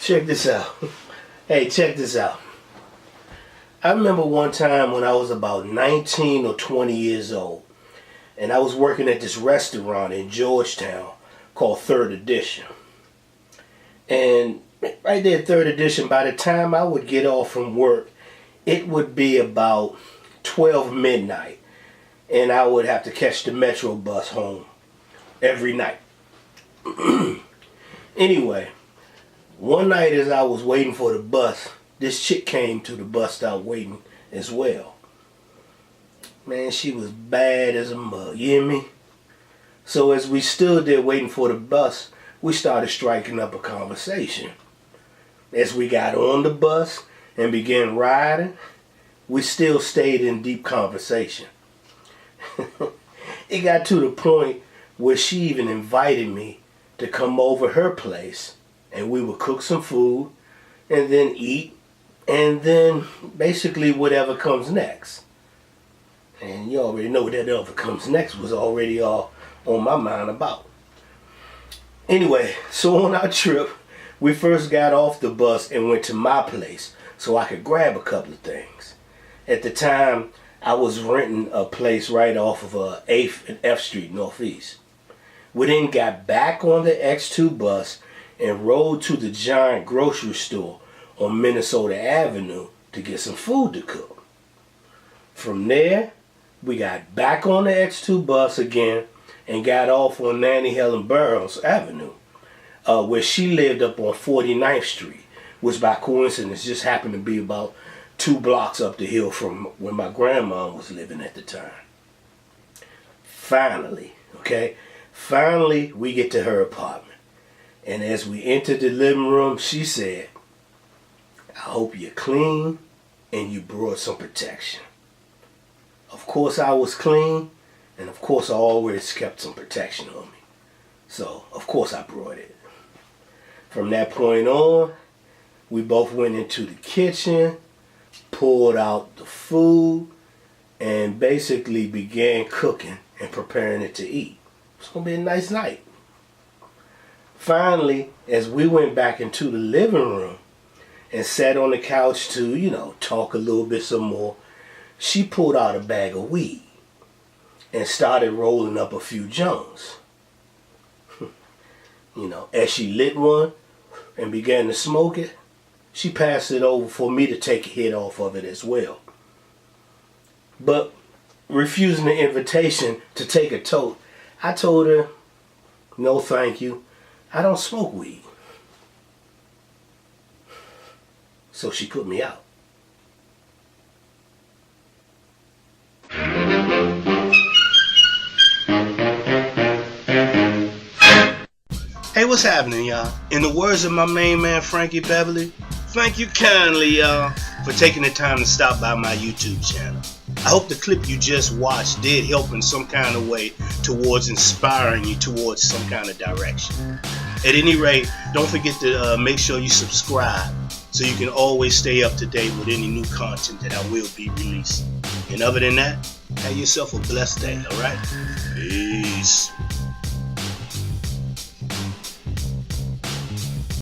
Check this out. Hey, check this out. I remember one time when I was about 19 or 20 years old, and I was working at this restaurant in Georgetown called Third Edition. And right there at Third Edition, by the time I would get off from work, it would be about 12 midnight, and I would have to catch the Metro bus home every night. Anyway, one night as I was waiting for the bus, this chick came to the bus stop waiting as well. Man, she was bad as a mug, you hear me? So as we stood there waiting for the bus, we started striking up a conversation. As we got on the bus and began riding, we still stayed in deep conversation. It got to the point where she even invited me to come over her place, and we would cook some food and then eat, and then basically whatever comes next. And you already know what that other comes next was already all on my mind about. Anyway, so on our trip, we first got off the bus and went to my place so I could grab a couple of things. At the time, I was renting a place right off of 8th and F Street Northeast. We then got back on the X2 bus and rode to the giant grocery store on Minnesota Avenue to get some food to cook. From there, we got back on the X2 bus again and got off on Nanny Helen Burroughs Avenue, where she lived up on 49th Street, which by coincidence just happened to be about 2 blocks up the hill from where my grandma was living at the time. Finally, we get to her apartment. And as we entered the living room, she said, "I hope you're clean and you brought some protection." Of course I was clean, and of course I always kept some protection on me. So, of course I brought it. From that point on, we both went into the kitchen, pulled out the food, and basically began cooking and preparing it to eat. It's going to be a nice night. Finally, as we went back into the living room and sat on the couch to, talk a little bit some more, she pulled out a bag of weed and started rolling up a few joints. As she lit one and began to smoke it, she passed it over for me to take a hit off of it as well. But refusing the invitation to take a toke, I told her, "No thank you, I don't smoke weed." So she put me out. Hey, what's happening, y'all? In the words of my main man, Frankie Beverly, thank you kindly, y'all, for taking the time to stop by my YouTube channel. I hope the clip you just watched did help in some kind of way towards inspiring you towards some kind of direction. At any rate, don't forget to make sure you subscribe so you can always stay up to date with any new content that I will be releasing. And other than that, have yourself a blessed day, alright? Peace.